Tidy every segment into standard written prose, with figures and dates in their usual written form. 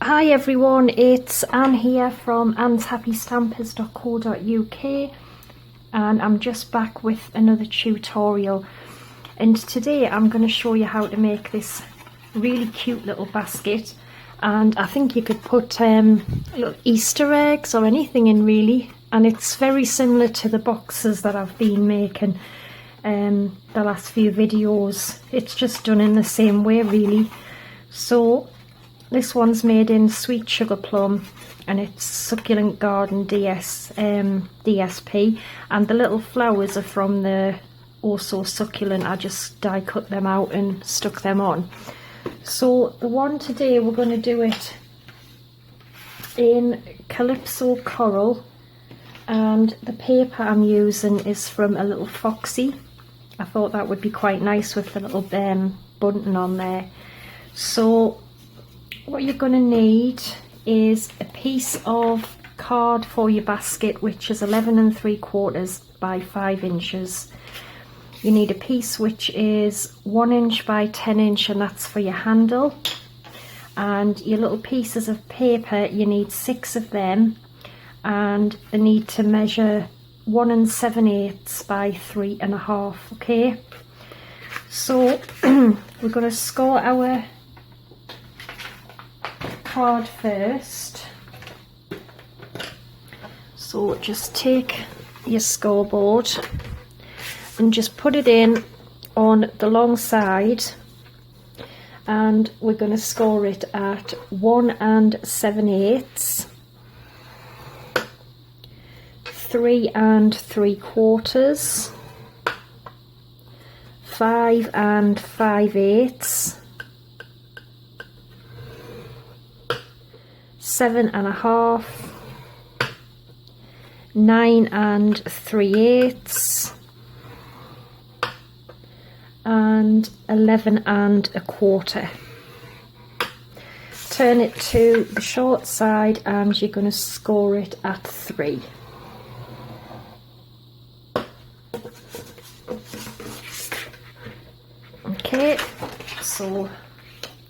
Hi everyone, it's Anne here from annshappystampers.co.uk and I'm just back with another tutorial, and today I'm going to show you how to make this really cute little basket. And I think you could put little Easter eggs or anything in really, and it's very similar to the boxes that I've been making the last few videos. It's just done in the same way really. So this one's made in Sweet Sugar Plum and it's Succulent Garden DSP, and the little flowers are from the Also Succulent. I just die cut them out and stuck them on. So the one today, we're going to do it in Calypso Coral, and the paper I'm using is from a little Foxy. I thought that would be quite nice with the little bunting on there. So what you're going to need is a piece of card for your basket, which is 11 3/4 by 5 inches. You need a piece which is 1 inch by 10 inch, and that's for your handle. And your little pieces of paper, you need 6 of them, and they need to measure 1 7/8 by 3.5. Okay, so we're going to score our card first. So just take your scoreboard and just put it in on the long side, and we're going to score it at 1 7/8, 3 3/4, 5 5/8, 7.5, 9 3/8, and 11 1/4. Turn it to the short side and you're going to score it at 3. Okay, so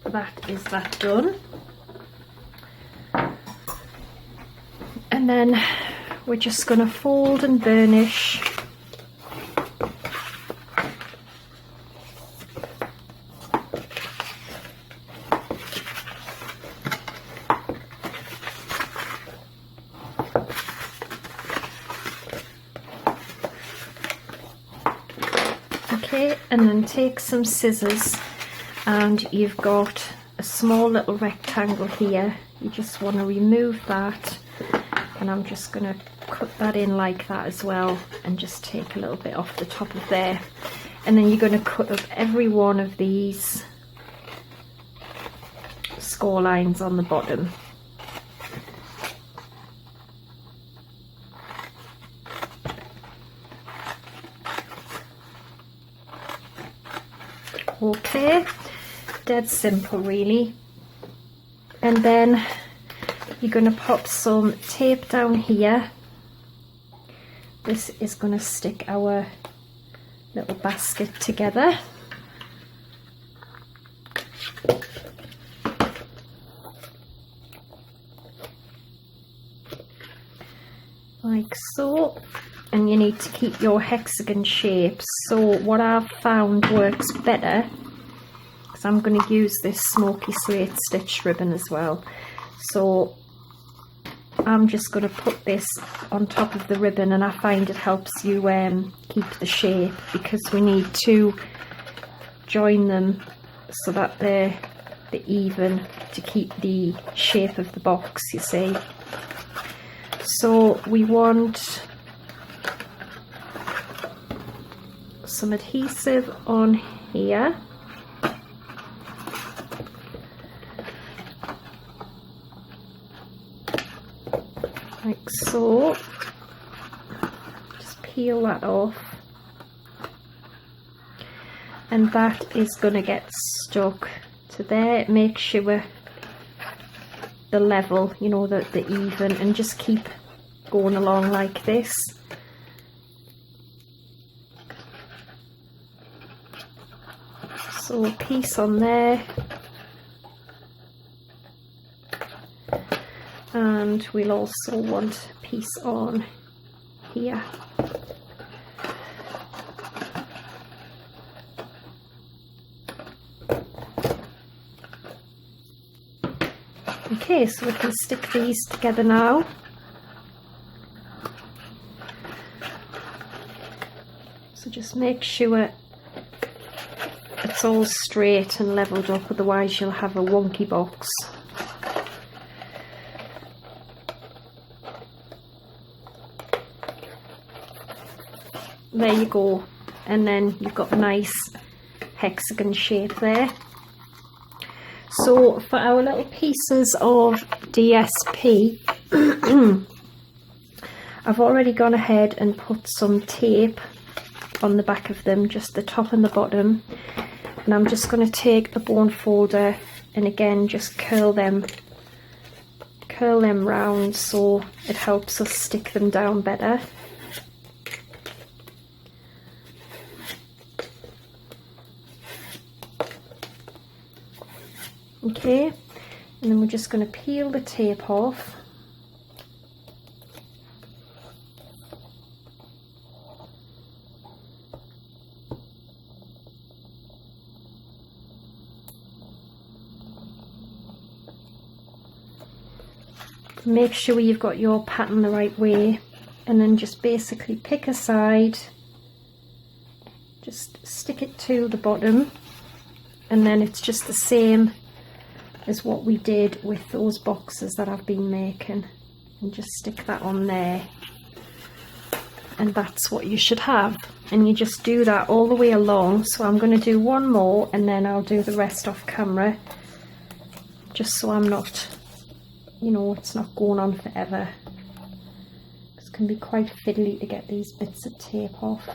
that is that done. And then we're just going to fold and burnish . Okay, and then take some scissors, and you've got a small little rectangle here. You just want to remove that, and I'm just going to cut that in like that as well, and just take a little bit off the top of there. And then you're going to cut up every one of these score lines on the bottom. Okay, dead simple really. And then you're going to pop some tape down here. This is going to stick our little basket together. Like so. And you need to keep your hexagon shapes. So what I've found works better, because I'm going to use this smoky slate stitch ribbon as well. So I'm just going to put this on top of the ribbon, and I find it helps you keep the shape, because we need to join them so that they're even, to keep the shape of the box, you see. So we want some adhesive on here. Like so. Just peel that off. And that is going to get stuck to there. Make sure the level, you know, the even, and just keep going along like this. So a piece on there, and we'll also want a piece on here. Okay, so we can stick these together now. So just make sure it's all straight and levelled up, otherwise you'll have a wonky box. There you go, and then you've got a nice hexagon shape there. So for our little pieces of DSP, I've already gone ahead and put some tape on the back of them, just the top and the bottom, and I'm just going to take the bone folder and again just curl them round so it helps us stick them down better. Okay, and then we're just going to peel the tape off. Make sure you've got your pattern the right way, and then just basically pick a side, just stick it to the bottom, and then it's just the same as what we did with those boxes that I've been making, and just stick that on there, and that's what you should have. And you just do that all the way along. So I'm going to do one more and then I'll do the rest off camera, just so I'm not, you know, it's not going on forever. It can be quite fiddly to get these bits of tape off.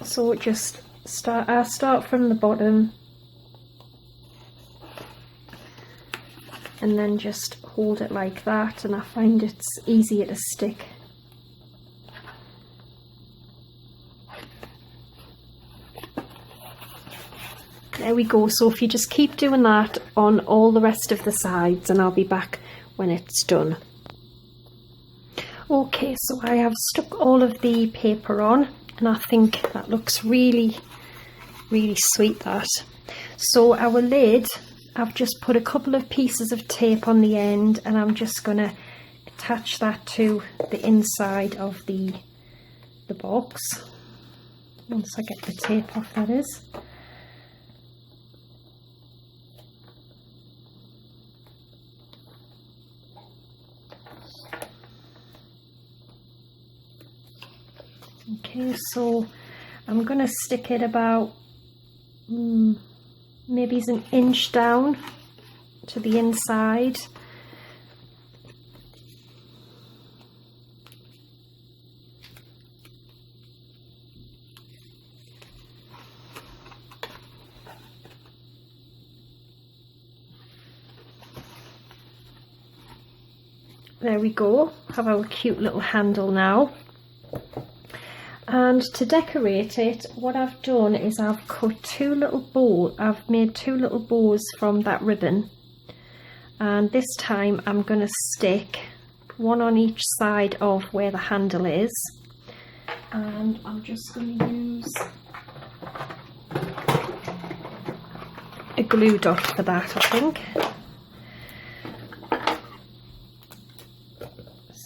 So just I start from the bottom and then just hold it like that, and I find it's easier to stick. There we go. So if you just keep doing that on all the rest of the sides, and I'll be back when it's done. Okay, so I have stuck all of the paper on, and I think that looks really sweet, that. So our lid, I've just put a couple of pieces of tape on the end, and I'm just going to attach that to the inside of the box. Once I get the tape off, that is. Okay, so I'm going to stick it about maybe it's an inch down to the inside. There we go, have our cute little handle now. And to decorate it, what I've done is I've cut two little bows. I've made two little bows from that ribbon, and this time I'm going to stick one on each side of where the handle is, and I'm just going to use a glue dot for that, I think.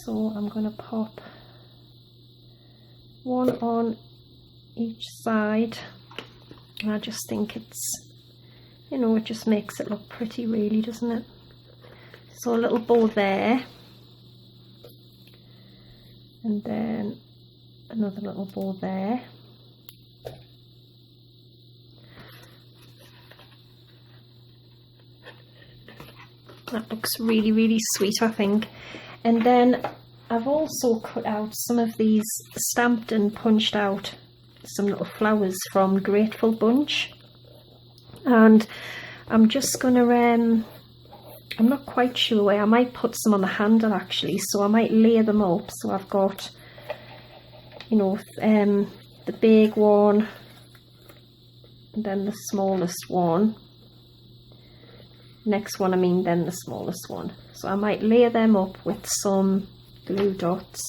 So I'm going to pop one on each side, and I just think it's, you know, it just makes it look pretty, really, doesn't it? So a little bow there, and then another little bow there. That looks really sweet, I think. And then I've also cut out some of these, stamped and punched out some little flowers from Grateful Bunch, and I'm just gonna I'm not quite sure where, I might put some on the handle actually, so I might layer them up. So I've got, you know, the big one and then the smallest one, next one I mean then the smallest one. So I might layer them up with some glue dots.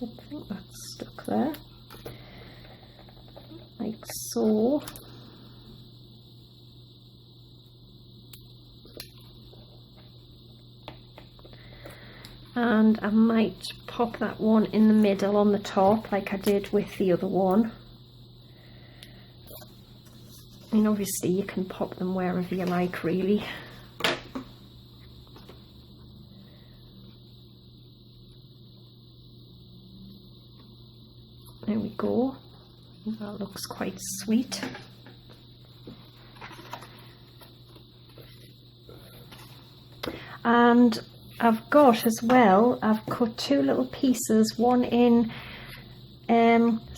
I think that's stuck there, like so. And I might pop that one in the middle on the top like I did with the other one. I mean, obviously you can pop them wherever you like, really. There we go. That looks quite sweet. And I've got as well, I've cut two little pieces, one in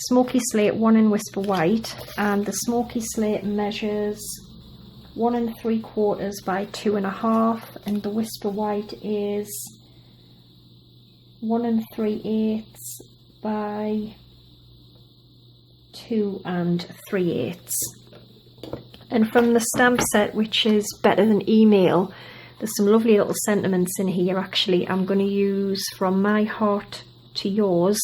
Smoky Slate, one in Whisper White, and the Smoky Slate measures 1 3/4 by 2.5, and the Whisper White is 1 3/8 by 2 3/8. And from the stamp set, which is Better Than Email, there's some lovely little sentiments in here. Actually, I'm going to use From My Heart to Yours,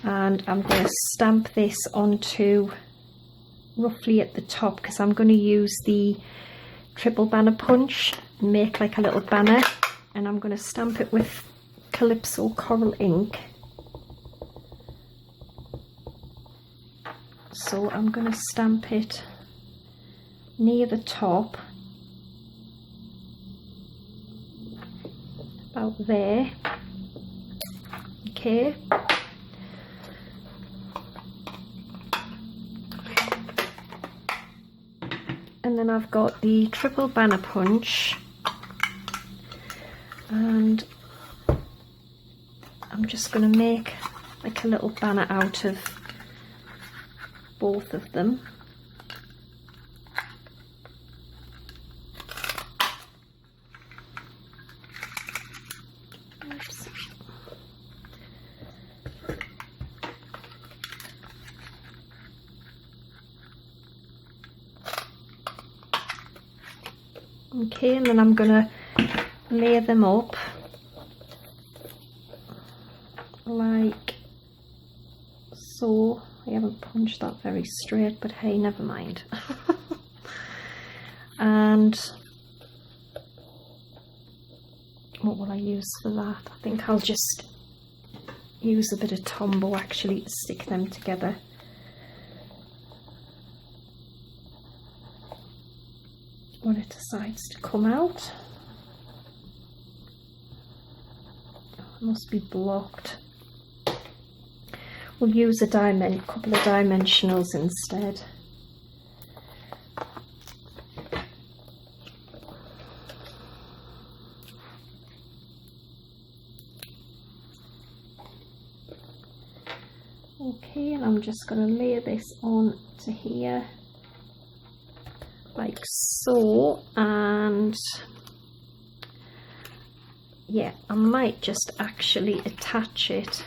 and I'm going to stamp this onto roughly at the top, because I'm going to use the triple banner punch and make like a little banner, and I'm going to stamp it with Calypso Coral ink. So I'm going to stamp it near the top, about there. Okay. And then I've got the triple banner punch, and I'm just going to make like a little banner out of both of them. Oops. Okay, and then I'm going to layer them up like so. I haven't punched that very straight, but hey, never mind. And what will I use for that? I think I'll just use a bit of Tombow actually to stick them together. When it decides to come out. It must be blocked. We'll use a couple of dimensionals instead. Okay, and I'm just going to layer this on to here like so, and yeah, I might just actually attach it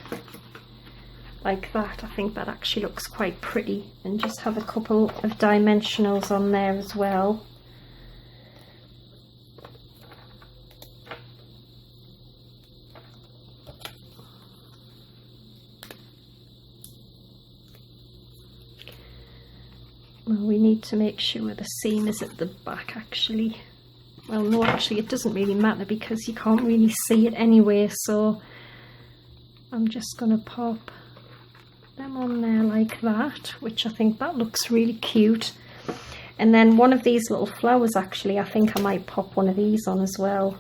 like that. I think that actually looks quite pretty, and just have a couple of dimensionals on there as well. Well, we need to make sure the seam is at the back actually. Well, no, actually it doesn't really matter because you can't really see it anyway, so I'm just going to pop them on there like that, which I think that looks really cute. And then one of these little flowers, actually, I think I might pop one of these on as well.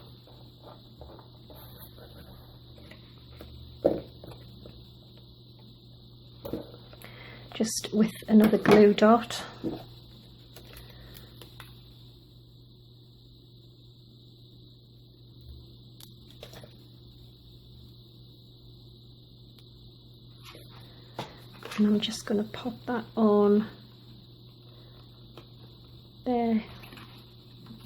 Just with another glue dot. And I'm just going to pop that on there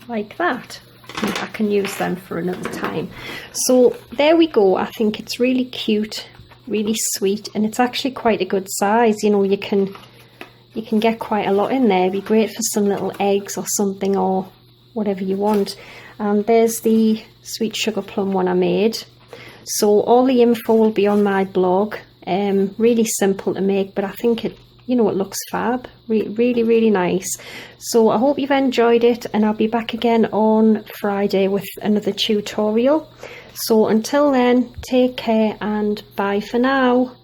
like that. I can use them for another time. So there we go. I think it's really cute really sweet, and it's actually quite a good size. You know, you can get quite a lot in there. It'd be great for some little eggs or something, or whatever you want. And there's the sweet sugar plum one I made. So all the info will be on my blog. Really simple to make, but I think it, you know, it looks fab. Really, really nice. So I hope you've enjoyed it, and I'll be back again on Friday with another tutorial. So until then, take care and bye for now.